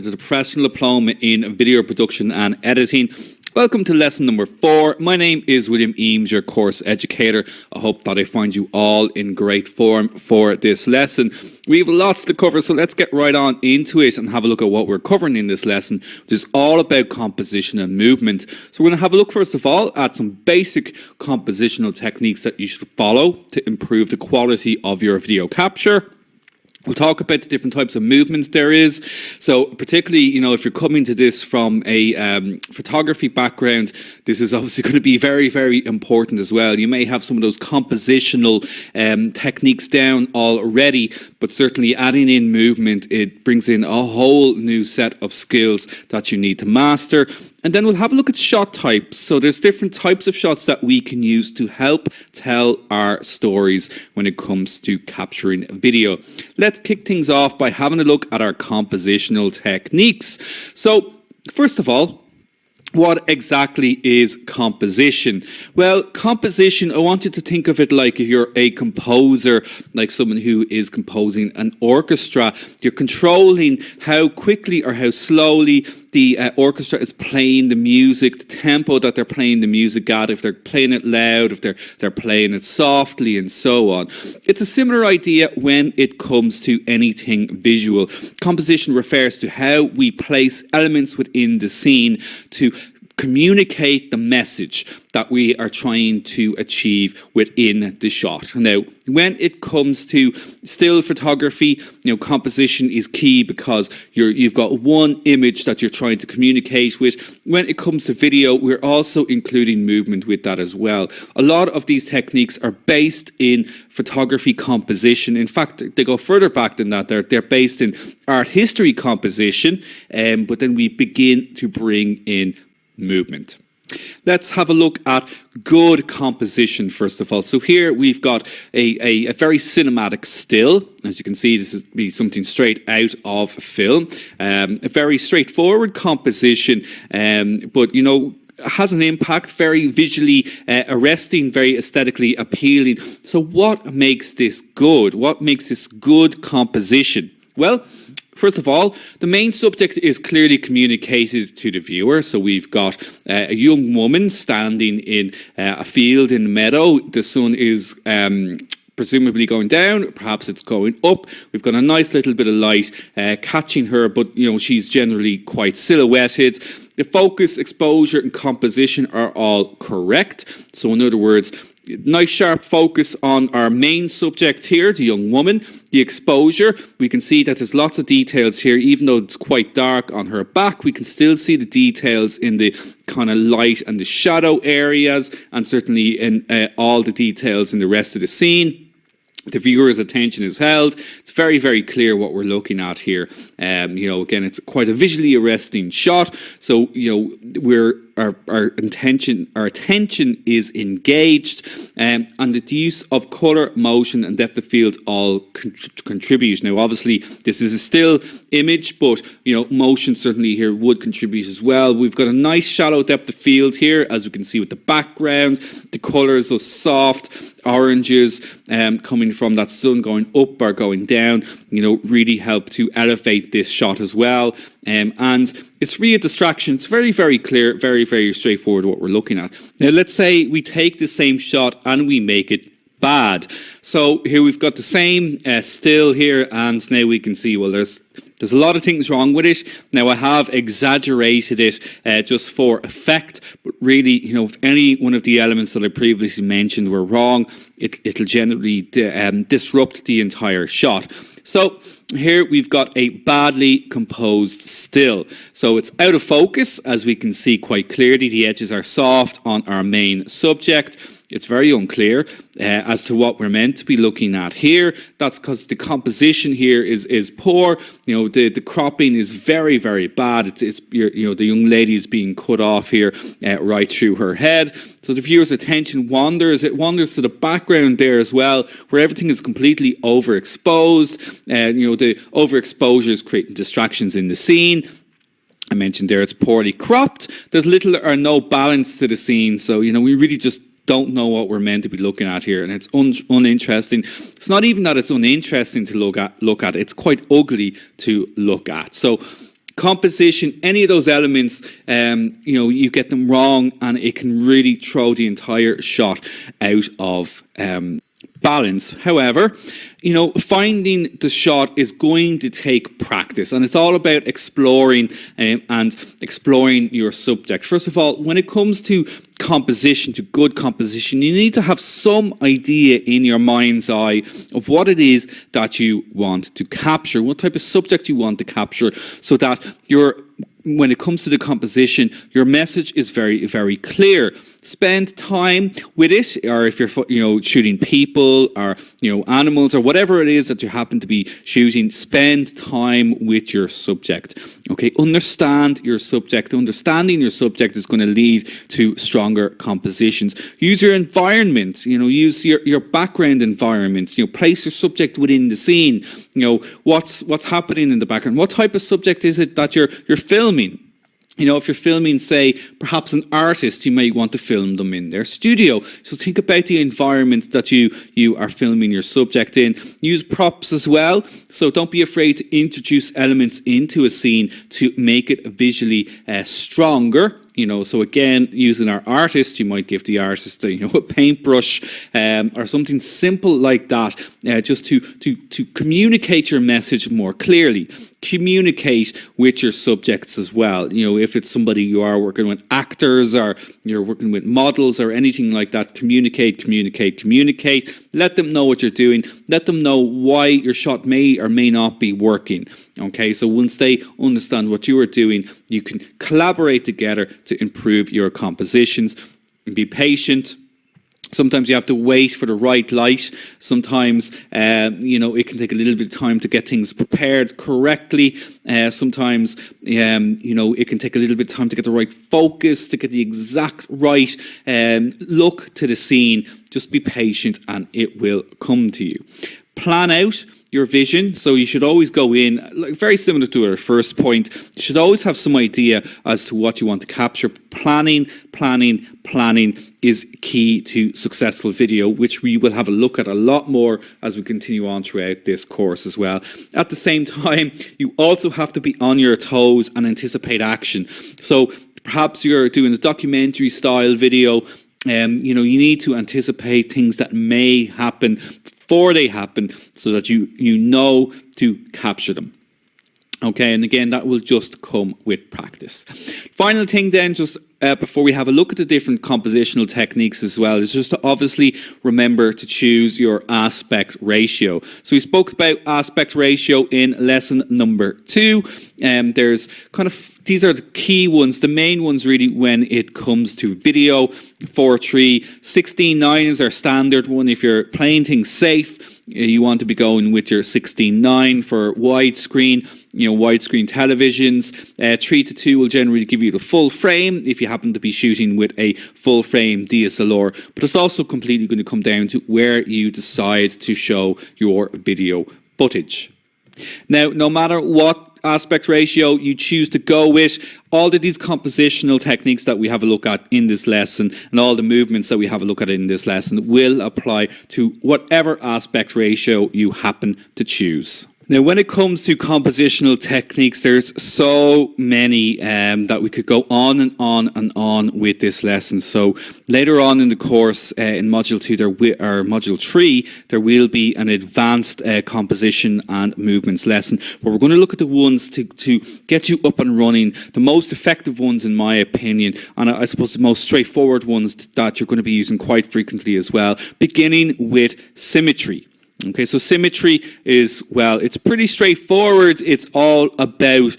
to the Professional Diploma in Video Production and Editing. Welcome to lesson number 4. My name is William Eames, your course educator. I hope that I find you all in great form for this lesson. We have lots to cover, so let's get right on into it and have a look at what we're covering in this lesson, which is all about composition and movement. So we're going to have a look, first of all, at some basic compositional techniques that you should follow to improve the quality of your video capture. We'll talk about the different types of movement there is. So particularly, if you're coming to this from a photography background, this is obviously going to be very, very important as well. You may have some of those compositional techniques down already, but certainly adding in movement, it brings in a whole new set of skills that you need to master. And then we'll have a look at shot types. So there's different types of shots that we can use to help tell our stories when it comes to capturing video. Let's kick things off by having a look at our compositional techniques. So first of all, what exactly is composition? Well, composition, I want you to think of it like if you're a composer, like someone who is composing an orchestra. You're controlling how quickly or how slowly the orchestra is playing the music, the tempo that they're playing the music at, if they're playing it loud, if they're playing it softly, and so on. It's a similar idea when it comes to anything visual. Composition refers to how we place elements within the scene to communicate the message that we are trying to achieve within the shot. Now, when it comes to still photography, composition is key because you've got one image that you're trying to communicate with. When it comes to video, we're also including movement with that as well. A lot of these techniques are based in photography composition. In fact, they go further back than that. They're based in art history composition, but then we begin to bring in movement. Let's have a look at good composition first of all. So here we've got a very cinematic still. As you can see, this is something straight out of film. A very straightforward composition, but has an impact, very visually arresting, very aesthetically appealing. So what makes this good? What makes this good composition? Well, first of all, the main subject is clearly communicated to the viewer. So we've got a young woman standing in a field in the meadow. The sun is presumably going down, perhaps it's going up. We've got a nice little bit of light catching her, but she's generally quite silhouetted. The focus, exposure, and composition are all correct. So in other words, nice sharp focus on our main subject here, the young woman. The exposure, we can see that there's lots of details here. Even though it's quite dark on her back, we can still see the details in the kind of light and the shadow areas, and certainly in all the details in the rest of the scene. The viewer's attention is held. It's very, very clear what we're looking at here. Again, it's quite a visually arresting shot. So, our attention is engaged, and the use of color, motion, and depth of field all contribute. Now, obviously, this is a still image, but motion certainly here would contribute as well. We've got a nice shallow depth of field here, as we can see with the background. The colors are soft oranges coming from that sun going up or going down, really help to elevate this shot as well. And it's free of distraction. It's very, very clear, very, very straightforward what we're looking at. Now, let's say we take the same shot and we make it bad. So here we've got the same still here, and now we can see, well, there's a lot of things wrong with it. Now, I have exaggerated it just for effect, but really, if any one of the elements that I previously mentioned were wrong, it'll generally disrupt the entire shot. So here we've got a badly composed still. So it's out of focus, as we can see quite clearly. The edges are soft on our main subject. It's very unclear as to what we're meant to be looking at here. That's because the composition here is poor. The cropping is very, very bad. The young lady is being cut off here right through her head. So the viewer's attention wanders. It wanders to the background there as well, where everything is completely overexposed. The overexposure is creating distractions in the scene. I mentioned there it's poorly cropped. There's little or no balance to the scene. So, we really just don't know what we're meant to be looking at here, and it's uninteresting. It's not even that it's uninteresting to look at, it's quite ugly to look at. So composition, any of those elements, you get them wrong and it can really throw the entire shot out of balance. However, finding the shot is going to take practice, and it's all about exploring and exploring your subject. First of all, when it comes to composition, to good composition, you need to have some idea in your mind's eye of what it is that you want to capture, what type of subject you want to capture, so that when it comes to the composition, your message is very, very clear. Spend time with it, or if you're shooting people or animals or whatever it is that you happen to be shooting, spend time with your subject. Okay, understand your subject. Understanding your subject is going to lead to stronger compositions. Use your environment. Use your background environment. Place your subject within the scene. What's happening in the background. What type of subject is it that you're filming? If you're filming, say, perhaps an artist, you might want to film them in their studio. So think about the environment that you are filming your subject in. Use props as well. So don't be afraid to introduce elements into a scene to make it visually stronger. So again, using our artist, you might give the artist a paintbrush or something simple like that, just to communicate your message more clearly. Communicate with your subjects as well. If it's somebody you are working with, actors, or you're working with models or anything like that, communicate. Let them know what you're doing. Let them know why your shot may or may not be working. Okay, so once they understand what you are doing, you can collaborate together to improve your compositions. And be patient. Sometimes you have to wait for the right light. Sometimes, it can take a little bit of time to get things prepared correctly. Sometimes, it can take a little bit of time to get the right focus, to get the exact right look to the scene. Just be patient and it will come to you. Plan out your vision. So you should always go in, very similar to our first point, you should always have some idea as to what you want to capture. Planning is key to successful video, which we will have a look at a lot more as we continue on throughout this course as well. At the same time, you also have to be on your toes and anticipate action. So perhaps you're doing a documentary style video, you need to anticipate things that may happen before they happen, so that you know to capture them. Okay, and again, that will just come with practice. Final thing then, just before we have a look at the different compositional techniques as well, is just to obviously remember to choose your aspect ratio. So we spoke about aspect ratio in lesson number 2. There's these are the key ones, the main ones really when it comes to video. 4:3, 16:9 is our standard one. If you're playing things safe, you want to be going with your 16:9 for widescreen, widescreen televisions. 3:2 will generally give you the full frame if you happen to be shooting with a full frame DSLR. But it's also completely going to come down to where you decide to show your video footage. Now, no matter what aspect ratio you choose to go with, all of these compositional techniques that we have a look at in this lesson and all the movements that we have a look at in this lesson will apply to whatever aspect ratio you happen to choose. Now, when it comes to compositional techniques, there's so many that we could go on and on and on with this lesson. So later on in the course, in Module 2 or Module 3, there will be an advanced composition and movements lesson, where we're going to look at the ones to get you up and running, the most effective ones in my opinion, and I suppose the most straightforward ones that you're going to be using quite frequently as well, beginning with symmetry. Okay, so symmetry is, it's pretty straightforward. It's all about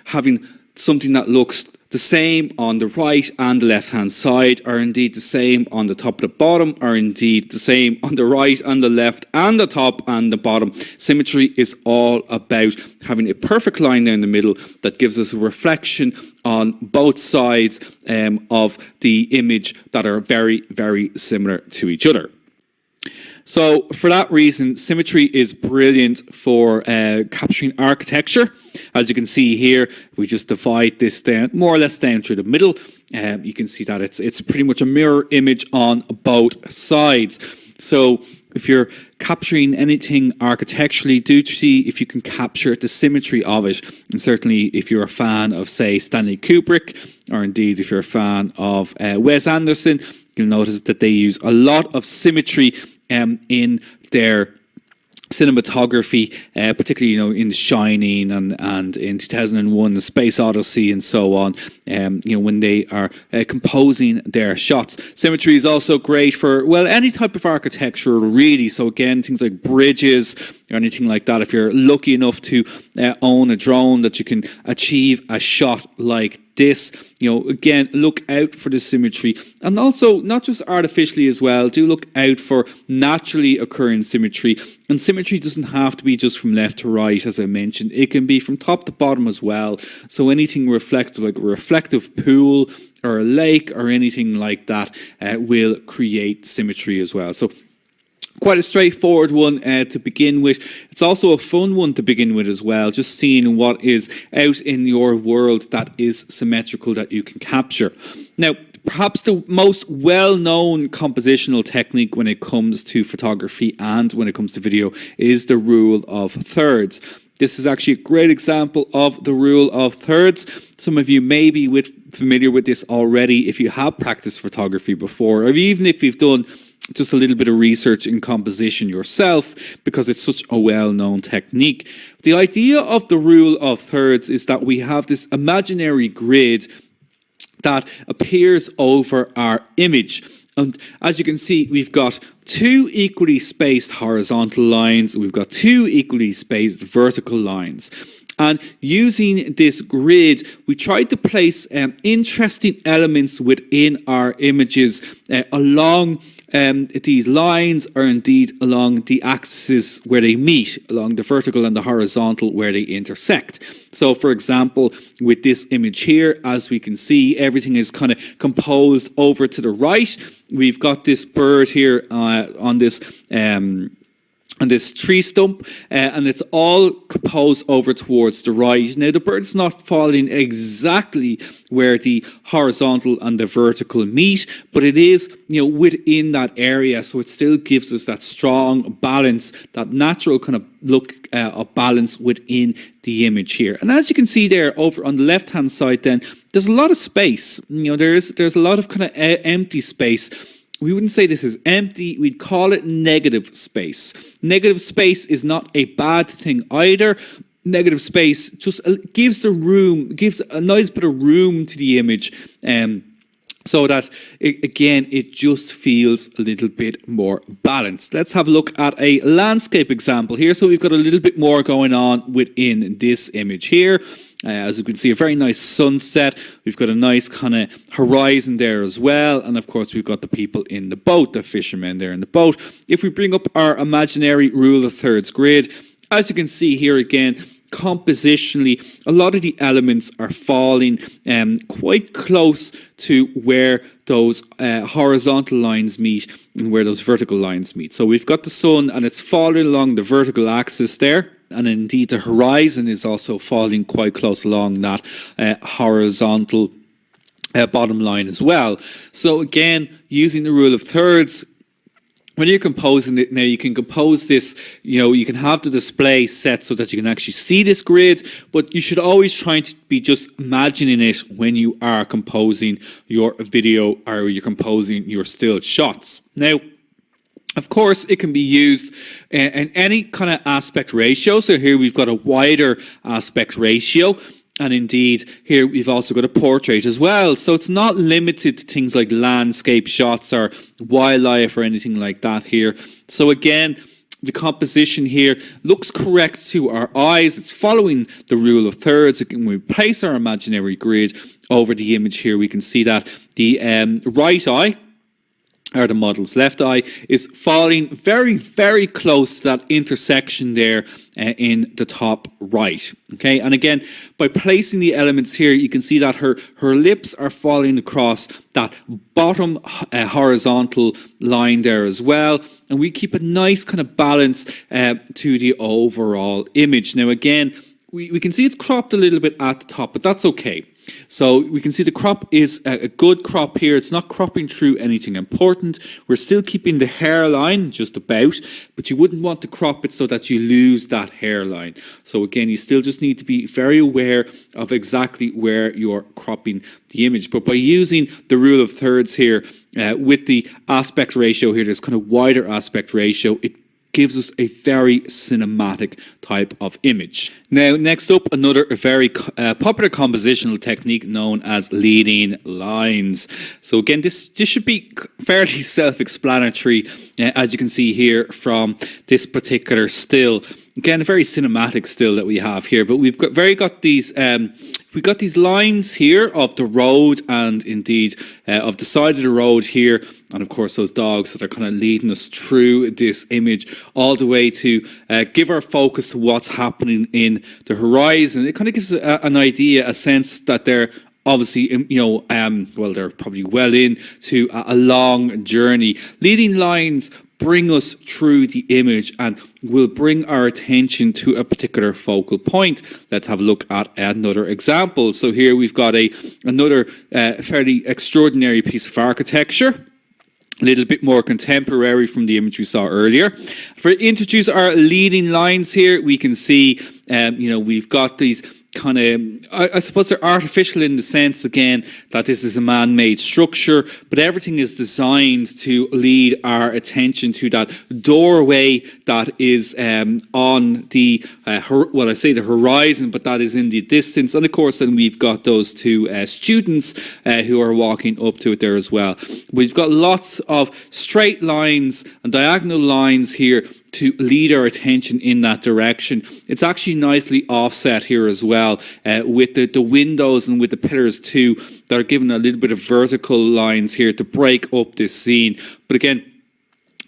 having something that looks the same on the right and the left-hand side, or indeed the same on the top and the bottom, or indeed the same on the right and the left and the top and the bottom. Symmetry is all about having a perfect line down the middle that gives us a reflection on both sides of the image that are very, very similar to each other. So for that reason, symmetry is brilliant for capturing architecture. As you can see here, if we just divide this down, more or less down through the middle, you can see that it's pretty much a mirror image on both sides. So if you're capturing anything architecturally, do see if you can capture the symmetry of it. And certainly if you're a fan of, say, Stanley Kubrick, or indeed if you're a fan of Wes Anderson, you'll notice that they use a lot of symmetry in their cinematography, particularly in The Shining and in 2001 The Space Odyssey and so on, when they are composing their shots. Symmetry is also great for, well, any type of architecture really. So again, things like bridges or anything like that. If you're lucky enough to own a drone, that you can achieve a shot like this, again, look out for the symmetry, and also not just artificially as well. Do look out for naturally occurring symmetry, and symmetry doesn't have to be just from left to right, as I mentioned. It can be from top to bottom as well. So anything reflective, like a reflective pool or a lake or anything like that, will create symmetry as well. So quite a straightforward one to begin with. It's also a fun one to begin with as well, just seeing what is out in your world that is symmetrical that you can capture. Now, perhaps the most well-known compositional technique when it comes to photography and when it comes to video is the rule of thirds. This is actually a great example of the rule of thirds. Some of you may be familiar with this already if you have practiced photography before, or even if you've done just a little bit of research in composition yourself, because it's such a well-known technique. The idea of the rule of thirds is that we have this imaginary grid that appears over our image. And as you can see, we've got two equally spaced horizontal lines, we've got two equally spaced vertical lines. And using this grid, we tried to place interesting elements within our images along these lines, or indeed along the axes where they meet, along the vertical and the horizontal where they intersect. So, for example, with this image here, as we can see, everything is kind of composed over to the right. We've got this bird here on this tree stump, and it's all composed over towards the right. Now, the bird's not falling exactly where the horizontal and the vertical meet, but it is, within that area, so it still gives us that strong balance, that natural kind of look of balance within the image here. And as you can see there, over on the left-hand side then, there's a lot of space. There's a lot of kind of empty space. We wouldn't say this is empty, we'd call it negative space. Negative space is not a bad thing either. Negative space just gives a nice bit of room to the image, so that, it just feels a little bit more balanced. Let's have a look at a landscape example here. So we've got a little bit more going on within this image here. As you can see, a very nice sunset. We've got a nice kind of horizon there as well. And of course, we've got the people in the boat, the fishermen there in the boat. If we bring up our imaginary rule of thirds grid, as you can see here again, compositionally, a lot of the elements are falling quite close to where those horizontal lines meet and where those vertical lines meet. So we've got the sun and it's falling along the vertical axis there. And indeed, the horizon is also falling quite close along that horizontal bottom line as well. So again, using the rule of thirds, when you're composing it now, you can compose this, you can have the display set so that you can actually see this grid, but you should always try to be just imagining it when you are composing your video or you're composing your still shots. Now, of course, it can be used in any kind of aspect ratio. So here we've got a wider aspect ratio. And indeed, here we've also got a portrait as well. So it's not limited to things like landscape shots or wildlife or anything like that here. So again, the composition here looks correct to our eyes. It's following the rule of thirds. When we place our imaginary grid over the image here, we can see that the right eye, or the model's left eye, is falling very, very close to that intersection there in the top right. Okay, and again, by placing the elements here, you can see that her lips are falling across that bottom horizontal line there as well. And we keep a nice kind of balance to the overall image. Now again, we can see it's cropped a little bit at the top, but that's okay. So we can see the crop is a good crop here. It's not cropping through anything important. We're still keeping the hairline just about, but you wouldn't want to crop it so that you lose that hairline. So again, you still just need to be very aware of exactly where you're cropping the image. But by using the rule of thirds here, with the aspect ratio here, there's kind of wider aspect ratio, it gives us a very cinematic type of image. Now, next up, another very popular compositional technique known as leading lines. So again, this should be fairly self-explanatory, as you can see here from this particular still. Again, a very cinematic still that we have here, but we've got these lines here of the road and indeed of the side of the road here, and of course those dogs that are kind of leading us through this image all the way to give our focus to what's happening in the horizon. It kind of gives an idea, a sense that they're obviously, well, they're probably well into a long journey. Leading lines bring us through the image and will bring our attention to a particular focal point. Let's have a look at another example. So here we've got another fairly extraordinary piece of architecture. A little bit more contemporary from the image we saw earlier. For introduce our leading lines here, we can see, we've got these kind of, I suppose they're artificial in the sense, again, that this is a man-made structure, but everything is designed to lead our attention to that doorway that is on the, the horizon, but that is in the distance. And of course, then we've got those two students who are walking up to it there as well. We've got lots of straight lines and diagonal lines here to lead our attention in that direction. It's actually nicely offset here as well with the windows and with the pillars too that are given a little bit of vertical lines here to break up this scene. But again,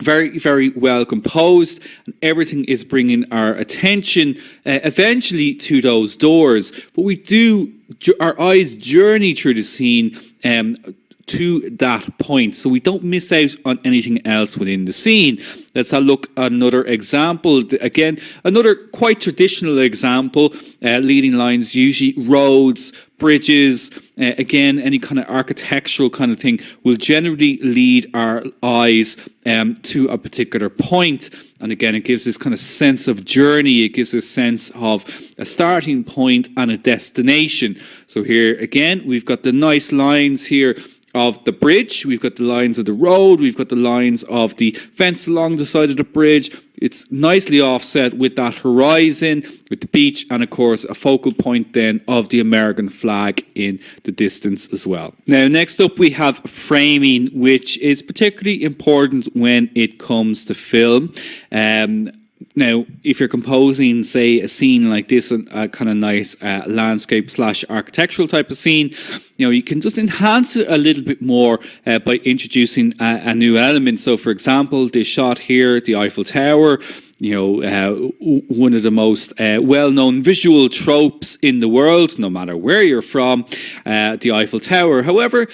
very, very well composed, and everything is bringing our attention eventually to those doors. But our eyes journey through the scene to that point, so we don't miss out on anything else within the scene. Let's have a look at another example. Again, another quite traditional example. Leading lines, usually roads, bridges, again, any kind of architectural kind of thing will generally lead our eyes to a particular point. And again, it gives this kind of sense of journey. It gives a sense of a starting point and a destination. So here again, we've got the nice lines here of the bridge, we've got the lines of the road, we've got the lines of the fence along the side of the bridge. It's nicely offset with that horizon, with the beach, and of course a focal point then of the American flag in the distance as well. Now, next up we have framing, which is particularly important when it comes to film. Now, if you're composing, say, a scene like this, a kind of nice landscape / architectural type of scene, you can just enhance it a little bit more by introducing a new element. So, for example, this shot here, the Eiffel Tower, one of the most well-known visual tropes in the world, no matter where you're from, the Eiffel Tower. However,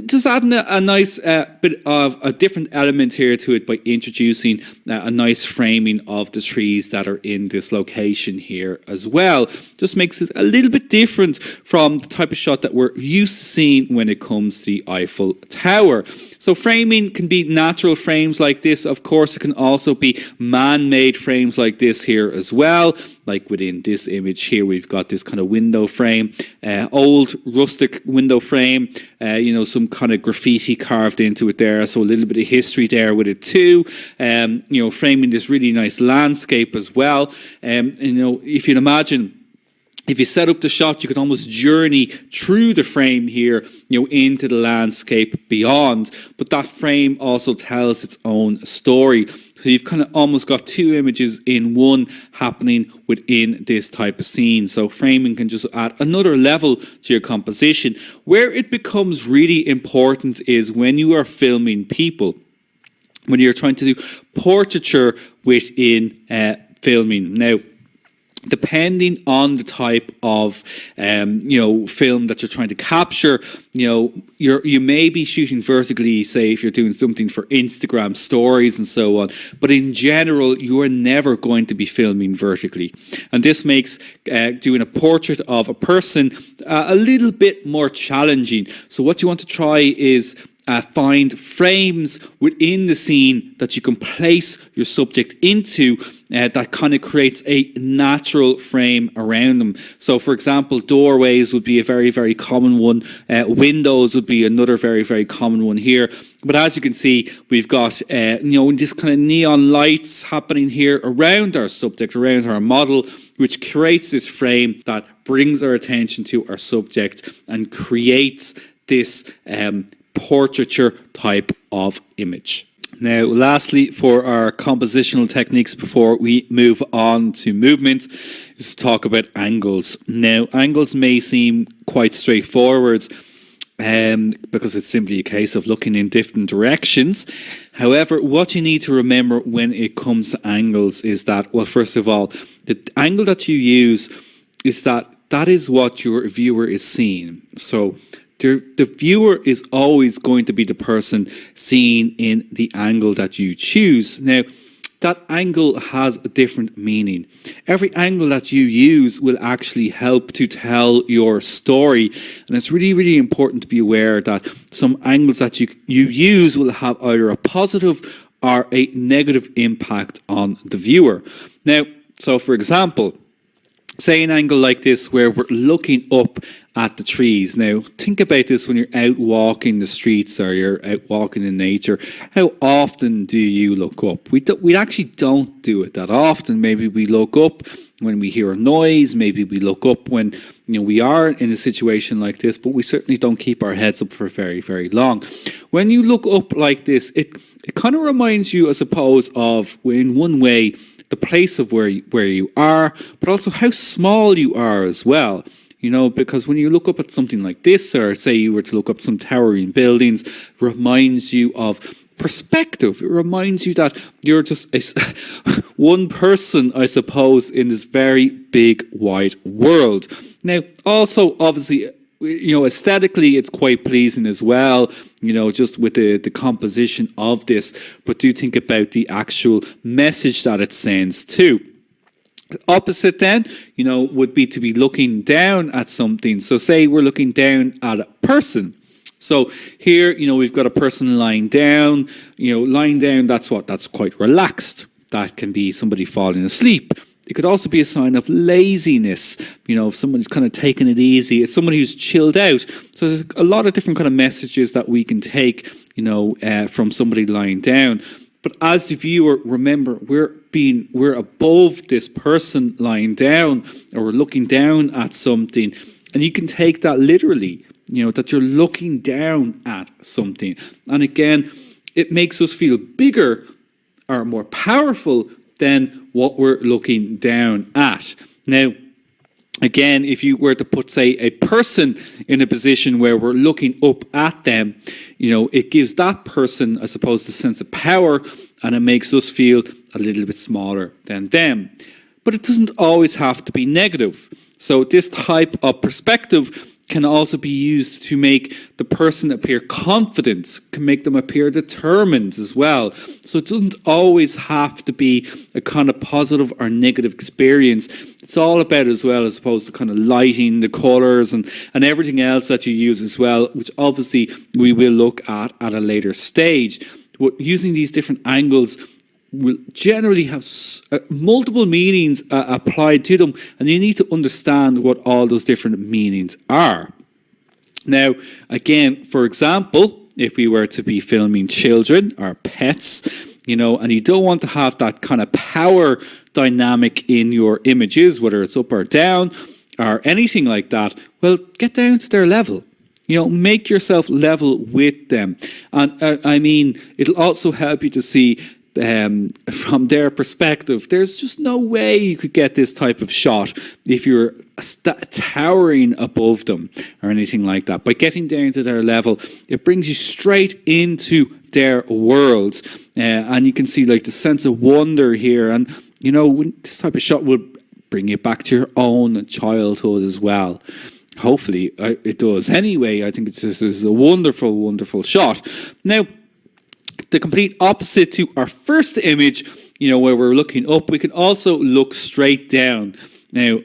just adding a nice bit of a different element here to it by introducing a nice framing of the trees that are in this location here as well. Just makes it a little bit different from the type of shot that we're used to seeing when it comes to the Eiffel Tower. So framing can be natural frames like this. Of course, it can also be man-made frames like this here as well. Like within this image here, we've got this kind of window frame, old rustic window frame, some kind of graffiti carved into it there. So a little bit of history there with it too. Framing this really nice landscape as well. If you'd imagine, if you set up the shot, you could almost journey through the frame here, into the landscape beyond. But that frame also tells its own story. So you've kind of almost got two images in one happening within this type of scene. So framing can just add another level to your composition. Where it becomes really important is when you are filming people, when you're trying to do portraiture within filming. Now, depending on the type of film that you're trying to capture, you may be shooting vertically, say if you're doing something for Instagram stories and so on, but in general you are never going to be filming vertically, and this makes doing a portrait of a person a little bit more challenging. So what you want to try is find frames within the scene that you can place your subject into that kind of creates a natural frame around them. So, for example, doorways would be a very, very common one. Windows would be another very, very common one here. But as you can see, we've got, this kind of neon lights happening here around our subject, around our model, which creates this frame that brings our attention to our subject and creates this portraiture type of image. Now, lastly, for our compositional techniques before we move on to movement, is to talk about angles. Now, angles may seem quite straightforward because it's simply a case of looking in different directions. However, what you need to remember when it comes to angles is that, well, first of all, the angle that you use is that is what your viewer is seeing. So the viewer is always going to be the person seeing in the angle that you choose. Now, that angle has a different meaning. Every angle that you use will actually help to tell your story. And it's really, really important to be aware that some angles that you use will have either a positive or a negative impact on the viewer. Now, so for example, say an angle like this where we're looking up at the trees. Now, think about this when you're out walking the streets or you're out walking in nature. How often do you look up? We actually don't do it that often. Maybe we look up when we hear a noise. Maybe we look up when we are in a situation like this, but we certainly don't keep our heads up for very, very long. When you look up like this, it kind of reminds you, I suppose, of, in one way, the place of where you are, but also how small you are as well. Because when you look up at something like this, or say you were to look up some towering buildings, it reminds you of perspective. It reminds you that you're just one person, I suppose, in this very big, wide world. Now, also, obviously, aesthetically, it's quite pleasing as well, just with the composition of this. But do think about the actual message that it sends too. The opposite then, would be to be looking down at something. So say we're looking down at a person. So here, we've got a person lying down. Lying down, that's quite relaxed. That can be somebody falling asleep. It could also be a sign of laziness. If someone's kind of taking it easy, it's somebody who's chilled out. So there's a lot of different kind of messages that we can take, from somebody lying down. But as the viewer, remember, we're above this person lying down, or we're looking down at something. And you can take that literally, that you're looking down at something. And again, it makes us feel bigger or more powerful than what we're looking down at. Now, again, if you were to put, say, a person in a position where we're looking up at them, it gives that person, I suppose, the sense of power, and it makes us feel a little bit smaller than them. But it doesn't always have to be negative. So this type of perspective can also be used to make the person appear confident, can make them appear determined as well. So it doesn't always have to be a kind of positive or negative experience. It's all about, as well, as opposed to kind of lighting, the colours and everything else that you use as well, which obviously we will look at a later stage. But using these different angles will generally have multiple meanings applied to them, and you need to understand what all those different meanings are. Now, again, for example, if we were to be filming children or pets, and you don't want to have that kind of power dynamic in your images, whether it's up or down or anything like that, well, get down to their level. Make yourself level with them. And it'll also help you to see from their perspective. There's just no way you could get this type of shot if you're towering above them or anything like that. By getting down to their level, it brings you straight into their world, and you can see like the sense of wonder here. And when this type of shot will bring it back to your own childhood as well. Hopefully it does. Anyway, I think this is a wonderful, wonderful shot. Now, the complete opposite to our first image, where we're looking up, we can also look straight down. Now,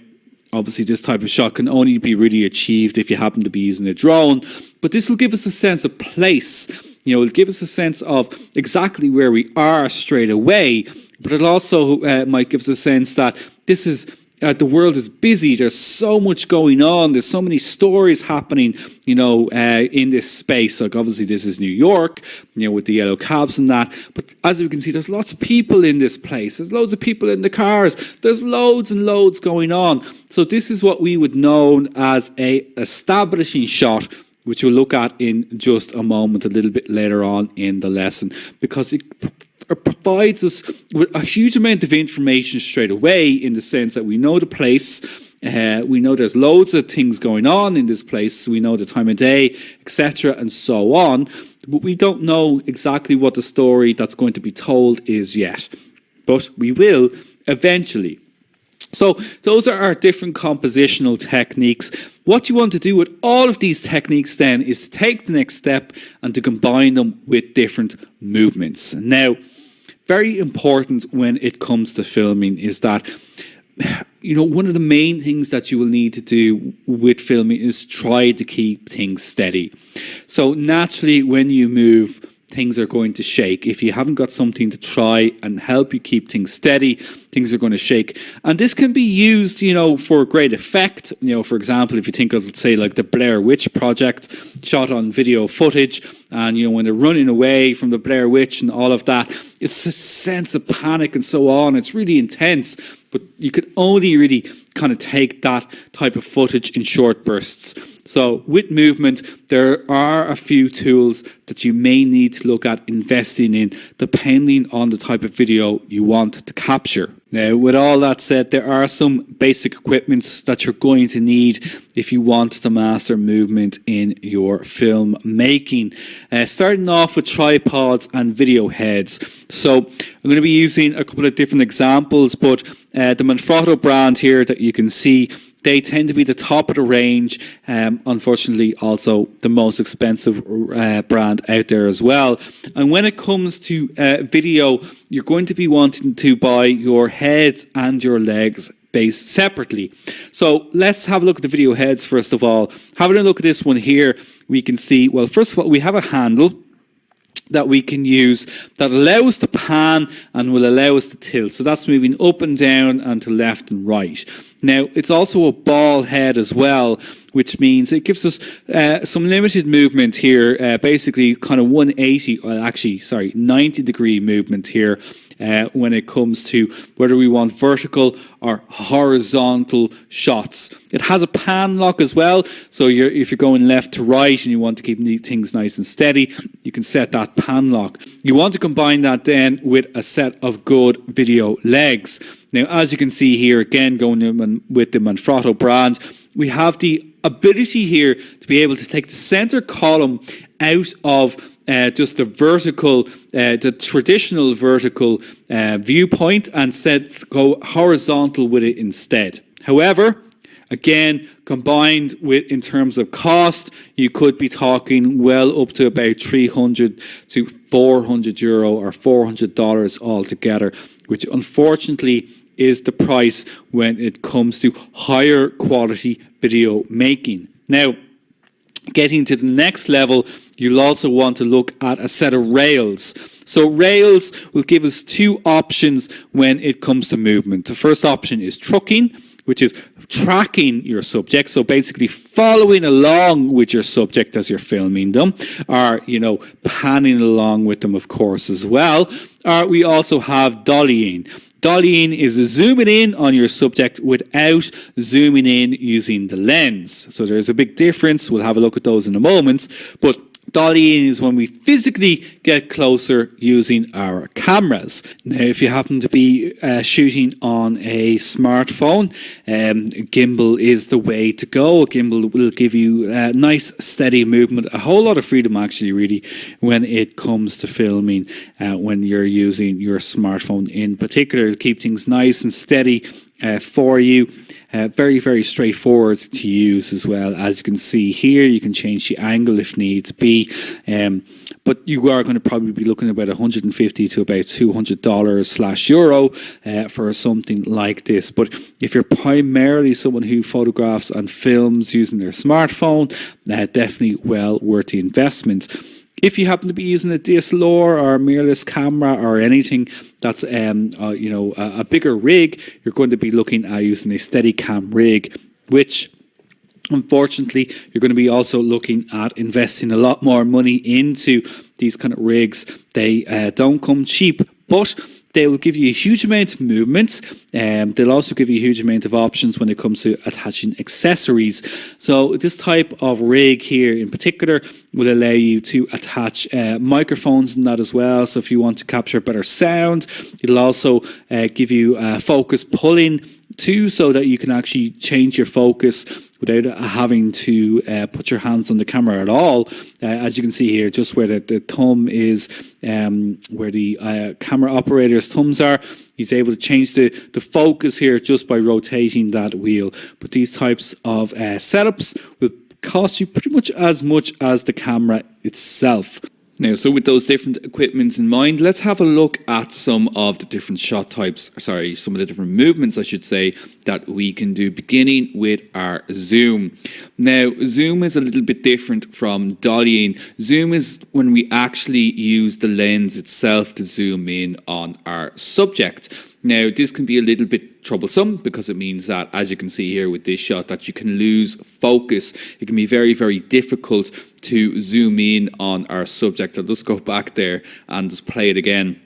obviously, this type of shot can only be really achieved if you happen to be using a drone, but this will give us a sense of place. It'll give us a sense of exactly where we are straight away, but it also might give us a sense that this is the world is busy. There's so much going on. There's so many stories happening, in this space. Like, obviously, this is New York, with the yellow cabs and that. But as we can see, there's lots of people in this place. There's loads of people in the cars. There's loads and loads going on. So this is what we would know as a establishing shot, which we'll look at in just a moment, a little bit later on in the lesson, because it provides us with a huge amount of information straight away, in the sense that we know the place, we know there's loads of things going on in this place, we know the time of day, etc., and so on, but we don't know exactly what the story that's going to be told is yet, but we will eventually. So those are our different compositional techniques. What you want to do with all of these techniques then is to take the next step and to combine them with different movements. Now, very important when it comes to filming is that, one of the main things that you will need to do with filming is try to keep things steady. So naturally, when you move, things are going to shake. If you haven't got something to try and help you keep things steady, things are going to shake. And this can be used, for great effect. For example, if you think of, say, like the Blair Witch Project, shot on video footage, and, when they're running away from the Blair Witch and all of that, it's a sense of panic and so on. It's really intense, but you could only really kind of take that type of footage in short bursts. So with movement, there are a few tools that you may need to look at investing in, depending on the type of video you want to capture. Now, with all that said, there are some basic equipment that you're going to need if you want to master movement in your film making. Starting off with tripods and video heads. So I'm going to be using a couple of different examples, but the Manfrotto brand here that you can see, they tend to be the top of the range. Unfortunately, also the most expensive brand out there as well. And when it comes to video, you're going to be wanting to buy your heads and your legs based separately. So let's have a look at the video heads first of all. Having a look at this one here, we can see, well, first of all, we have a handle that we can use that allows to pan and will allow us to tilt. So that's moving up and down and to left and right. Now, it's also a ball head as well, which means it gives us some limited movement here, basically kind of 90 degree movement here when it comes to whether we want vertical or horizontal shots. It has a pan lock as well, so if you're going left to right and you want to keep things nice and steady, you can set that pan lock. You want to combine that then with a set of good video legs. Now, as you can see here, again, going with the Manfrotto brand, we have the ability here to be able to take the center column out of just the vertical, the traditional vertical viewpoint, and go horizontal with it instead. However, again, combined with in terms of cost, you could be talking well up to about 300 to 400 euro or $400 altogether, which unfortunately is the price when it comes to higher quality video making. Now, getting to the next level, you'll also want to look at a set of rails. So rails will give us two options when it comes to movement. The first option is trucking, which is tracking your subject. So basically following along with your subject as you're filming them, or, panning along with them, of course, as well. Or we also have dollying. Dollying is zooming in on your subject without zooming in using the lens. So there's a big difference. We'll have a look at those in a moment. But Dollying is when we physically get closer using our cameras. Now, if you happen to be shooting on a smartphone, gimbal is the way to go. Gimbal will give you nice, steady movement, a whole lot of freedom actually, really, when it comes to filming, when you're using your smartphone in particular. It'll keep things nice and steady for you. Very, very straightforward to use as well. As you can see here, you can change the angle if needs be. But you are going to probably be looking at about $150 to about $200/euro for something like this. But if you're primarily someone who photographs and films using their smartphone, definitely well worth the investment. If you happen to be using a DSLR or a mirrorless camera or anything that's a bigger rig, you're going to be looking at using a Steadicam rig, which unfortunately you're going to be also looking at investing a lot more money into these kind of rigs. They don't come cheap, but they will give you a huge amount of movement. They'll also give you a huge amount of options when it comes to attaching accessories. So this type of rig here in particular will allow you to attach microphones and that as well. So if you want to capture better sound, it'll also give you focus pulling too, so that you can actually change your focus without having to put your hands on the camera at all. As you can see here, just where the thumb is, where the camera operator's thumbs are, he's able to change the focus here just by rotating that wheel. But these types of setups will cost you pretty much as the camera itself. Now, so with those different equipments in mind, let's have a look at some of the different shot types, some of the different movements, I should say, that we can do, beginning with our zoom. Now, zoom is a little bit different from dollying. Zoom is when we actually use the lens itself to zoom in on our subject. Now, this can be a little bit troublesome because it means that, as you can see here with this shot, that you can lose focus. It can be very, very difficult to zoom in on our subject. I'll just go back there and just play it again.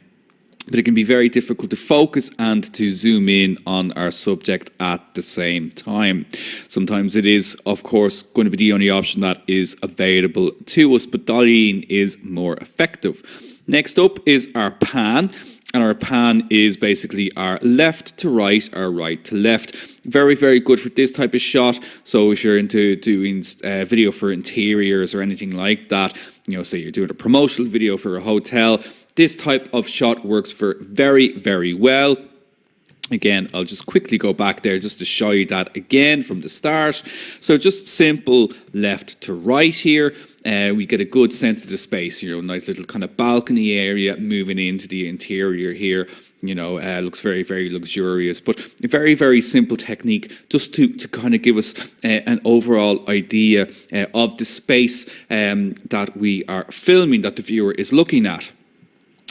But it can be very difficult to focus and to zoom in on our subject at the same time. Sometimes it is, of course, going to be the only option that is available to us, but dollying is more effective. Next up is our pan. And our pan is basically our left to right, our right to left. Very, very good for this type of shot. So if you're into doing video for interiors or anything like that, say you're doing a promotional video for a hotel, this type of shot works for very, very well. Again, I'll just quickly go back there just to show you that again from the start. So just simple left to right here. We get a good sense of the space, nice little kind of balcony area moving into the interior here. Looks very, very luxurious, but a very, very simple technique just to kind of give us an overall idea of the space that we are filming, that the viewer is looking at.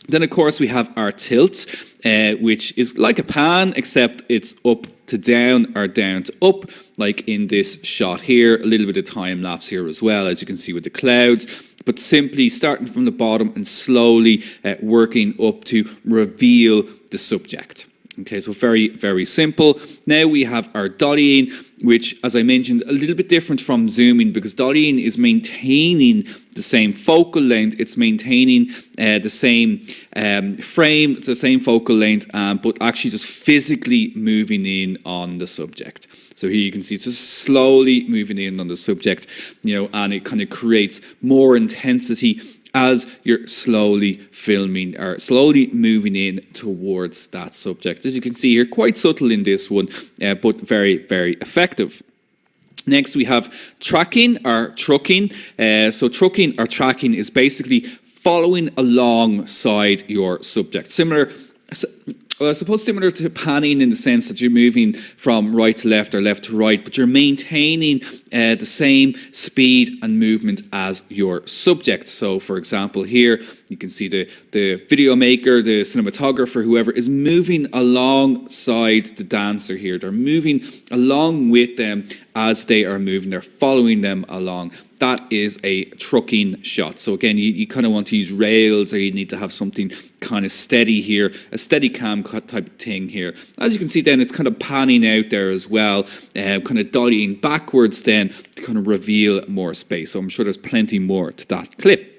Then, of course, we have our tilt, which is like a pan, except it's up to down or down to up, like in this shot here. A little bit of time lapse here as well, as you can see with the clouds, but simply starting from the bottom and slowly working up to reveal the subject. Okay, so very, very simple. Now we have our dollying, which, as I mentioned, a little bit different from zooming, because dollying is maintaining the same focal length. It's maintaining the same frame, it's the same focal length, but actually just physically moving in on the subject. So here you can see it's just slowly moving in on the subject, and it kind of creates more intensity as you're slowly filming or slowly moving in towards that subject. As you can see here, quite subtle in this one, but very, very effective. Next, we have tracking or trucking. So trucking or tracking is basically following alongside your subject. I suppose similar to panning in the sense that you're moving from right to left or left to right, but you're maintaining the same speed and movement as your subject. So, for example, here you can see the video maker, the cinematographer, whoever is moving alongside the dancer here. They're moving along with them as they are moving. They're following them along. That is a trucking shot. So again, you kind of want to use rails, or you need to have something kind of steady here, a steady cam type of thing here. As you can see then, it's kind of panning out there as well, kind of dollying backwards then to kind of reveal more space. So I'm sure there's plenty more to that clip.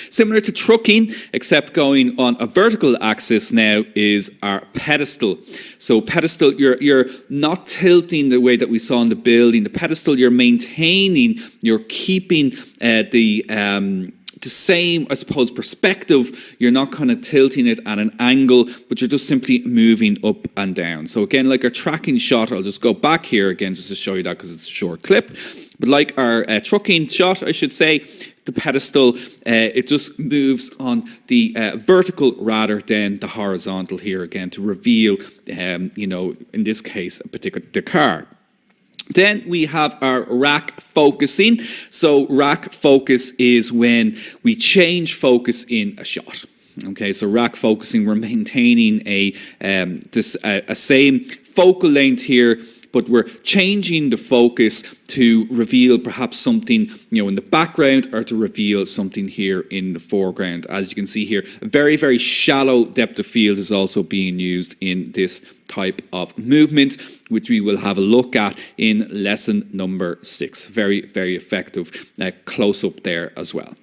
Similar to trucking, except going on a vertical axis now, is our pedestal. So pedestal, you're not tilting the way that we saw in the building. The pedestal, you're maintaining, you're keeping the same, I suppose, perspective. You're not kind of tilting it at an angle, but you're just simply moving up and down. So again, like our tracking shot, I'll just go back here again just to show you that because it's a short clip. But like our trucking shot, I should say, the pedestal, it just moves on the vertical rather than the horizontal here again to reveal, in this case, a particular car. Then we have our rack focusing. So rack focus is when we change focus in a shot. Okay, so rack focusing, we're maintaining a same focal length here, but we're changing the focus to reveal perhaps something, in the background, or to reveal something here in the foreground. As you can see here, a very, very shallow depth of field is also being used in this type of movement, which we will have a look at in lesson number 6. Very, very effective close-up there as well.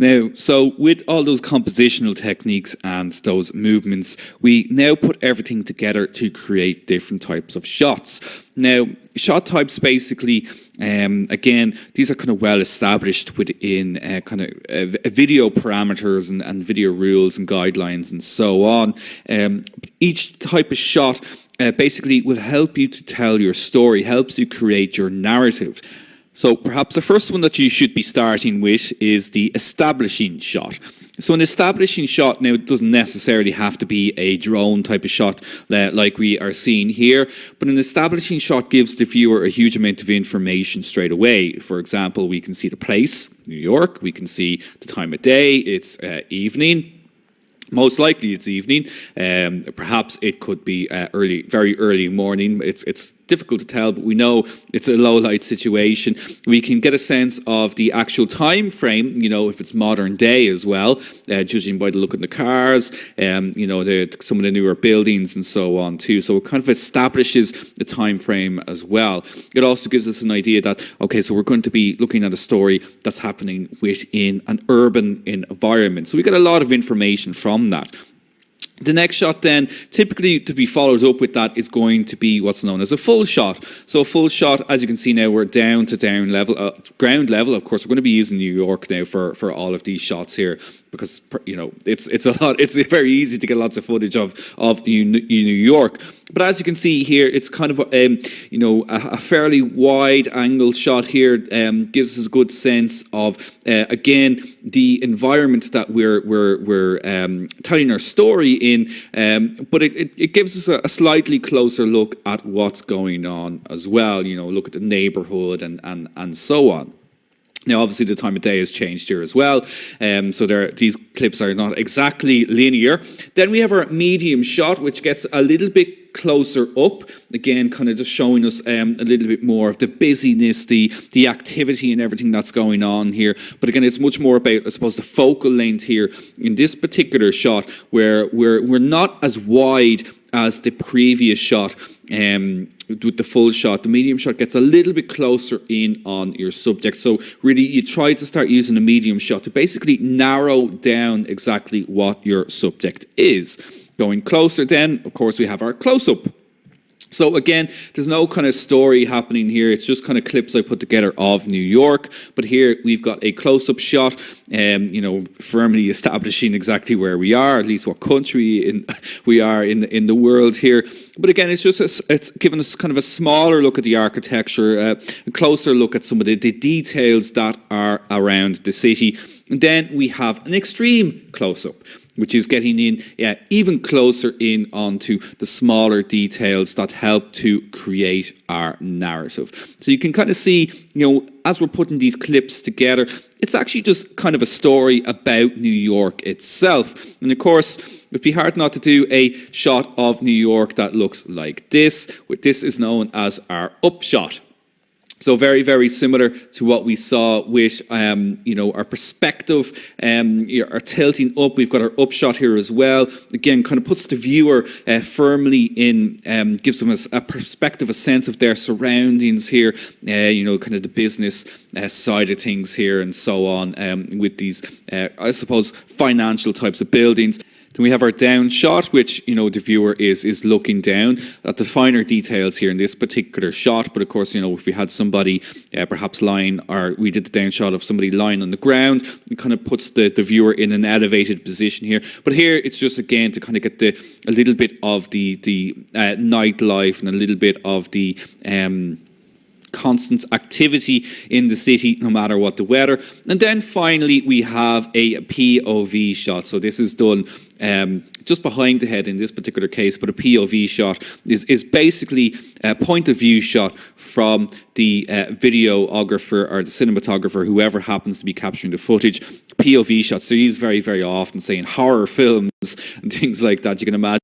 Now, so with all those compositional techniques and those movements, we now put everything together to create different types of shots. Now, shot types basically, again, these are kind of well established within video parameters and video rules and guidelines and so on. Each type of shot basically will help you to tell your story, helps you create your narrative. So perhaps the first one that you should be starting with is the establishing shot. So an establishing shot, now it doesn't necessarily have to be a drone type of shot like we are seeing here, but an establishing shot gives the viewer a huge amount of information straight away. For example, we can see the place, New York, we can see the time of day, it's evening. Most likely it's evening. Perhaps it could be early, very early morning. It's difficult to tell, but we know it's a low light situation. We can get a sense of the actual time frame, if it's modern day as well, judging by the look of the cars, some of the newer buildings and so on too. So it kind of establishes the time frame as well. It also gives us an idea that, okay, so we're going to be looking at a story that's happening within an urban environment. So we get a lot of information from that. The next shot then, typically to be followed up with that, is going to be what's known as a full shot. So a full shot, as you can see now, we're down to ground level. Of course, we're going to be using New York now for all of these shots here, because it's a lot. It's very easy to get lots of footage of New York. But as you can see here, it's kind of a fairly wide angle shot here. Gives us a good sense of again the environment that we're telling our story in. But it gives us a slightly closer look at what's going on as well. Look at the neighborhood and so on. Now, obviously, the time of day has changed here as well, so these clips are not exactly linear. Then we have our medium shot, which gets a little bit closer up, again, kind of just showing us a little bit more of the busyness, the activity and everything that's going on here. But again, it's much more about, I suppose, the focal length here in this particular shot, where we're not as wide as the previous shot. With the full shot, the medium shot gets a little bit closer in on your subject. So really, you try to start using a medium shot to basically narrow down exactly what your subject is. Going closer then, of course, we have our close-up. So again, there's no kind of story happening here. It's just kind of clips I put together of New York. But here we've got a close-up shot, firmly establishing exactly where we are, at least what country we are in the world here. But again, it's given us kind of a smaller look at the architecture, a closer look at some of the details that are around the city. And then we have an extreme close-up. which is getting in even closer in onto the smaller details that help to create our narrative. So you can kind of see, as we're putting these clips together, it's actually just kind of a story about New York itself. And of course, it'd be hard not to do a shot of New York that looks like this. This is known as our upshot. So very, very similar to what we saw with, our perspective, our tilting up. We've got our upshot here as well. Again, kind of puts the viewer firmly in, gives them a perspective, a sense of their surroundings here, kind of the business side of things here and so on with these, I suppose, financial types of buildings. Then we have our down shot, which, the viewer is looking down at the finer details here in this particular shot. But of course, if we had somebody perhaps lying, or we did the down shot of somebody lying on the ground, it kind of puts the viewer in an elevated position here. But here, it's just, again, to kind of get a little bit of the nightlife and a little bit of the constant activity in the city, no matter what the weather. And then finally, we have a POV shot. So this is done just behind the head in this particular case, but a POV shot is basically a point of view shot from the videographer or the cinematographer, whoever happens to be capturing the footage. POV shots, they're used very, very often, say in horror films and things like that. You can imagine,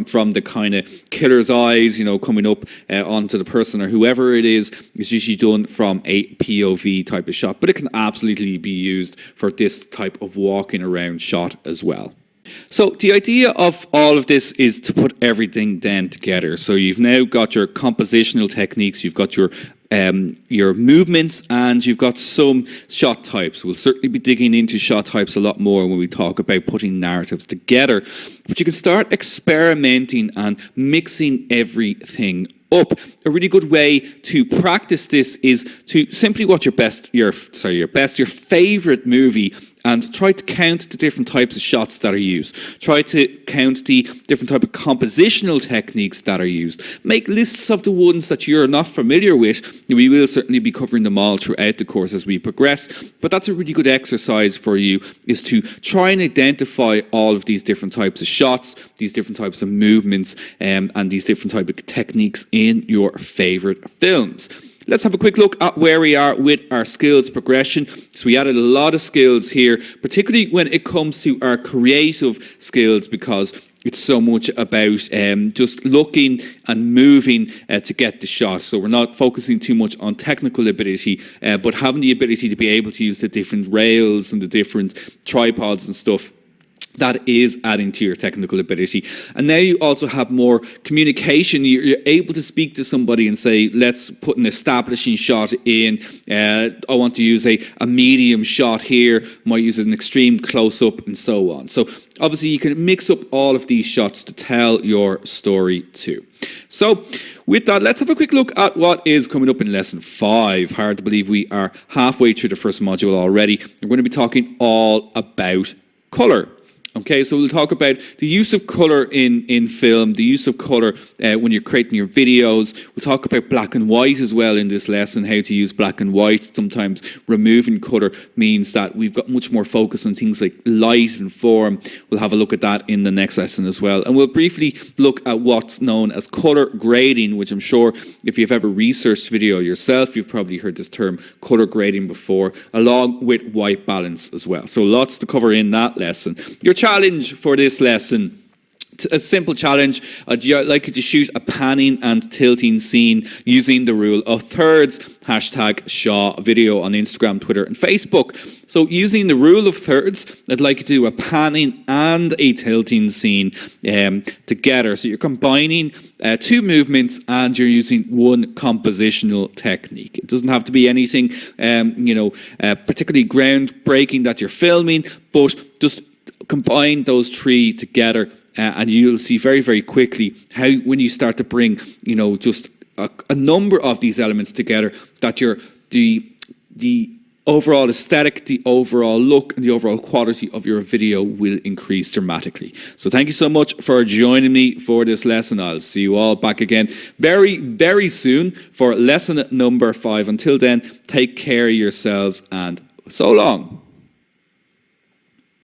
from the kind of killer's eyes, coming up onto the person or whoever it is usually done from a POV type of shot. But it can absolutely be used for this type of walking around shot as well. So the idea of all of this is to put everything then together. So you've now got your compositional techniques, you've got your movements, and you've got some shot types. We'll certainly be digging into shot types a lot more when we talk about putting narratives together. But you can start experimenting and mixing everything up. A really good way to practice this is to simply watch your favorite movie and try to count the different types of shots that are used. Try to count the different type of compositional techniques that are used. Make lists of the ones that you're not familiar with. We will certainly be covering them all throughout the course as we progress, but that's a really good exercise for you, is to try and identify all of these different types of shots, these different types of movements, and these different types of techniques in your favorite films. Let's have a quick look at where we are with our skills progression. So we added a lot of skills here, particularly when it comes to our creative skills, because it's so much about just looking and moving to get the shot. So we're not focusing too much on technical ability, but having the ability to be able to use the different rails and the different tripods and stuff. That is adding to your technical ability. And now you also have more communication. You're able to speak to somebody and say, let's put an establishing shot in. I want to use a medium shot here. Might use an extreme close-up and so on. So obviously you can mix up all of these shots to tell your story too. So with that, let's have a quick look at what is coming up in lesson 5. Hard to believe we are halfway through the first module already. We're going to be talking all about colour. Okay, so we'll talk about the use of colour in film, the use of colour when you're creating your videos. We'll talk about black and white as well in this lesson, how to use black and white. Sometimes removing colour means that we've got much more focus on things like light and form. We'll have a look at that in the next lesson as well. And we'll briefly look at what's known as colour grading, which I'm sure if you've ever researched video yourself, you've probably heard this term colour grading before, along with white balance as well. So lots to cover in that lesson. Your challenge for this lesson, a simple challenge. I'd like you to shoot a panning and tilting scene using the rule of thirds, hashtag Shaw video on Instagram, Twitter and Facebook. So using the rule of thirds, I'd like you to do a panning and a tilting scene together. So you're combining two movements and you're using one compositional technique. It doesn't have to be anything particularly groundbreaking that you're filming, but just combine those three together and you'll see very, very quickly how when you start to bring, just a number of these elements together, that the overall aesthetic, the overall look, and the overall quality of your video will increase dramatically. So thank you so much for joining me for this lesson. I'll see you all back again very, very soon for lesson number 5. Until then, take care of yourselves and so long.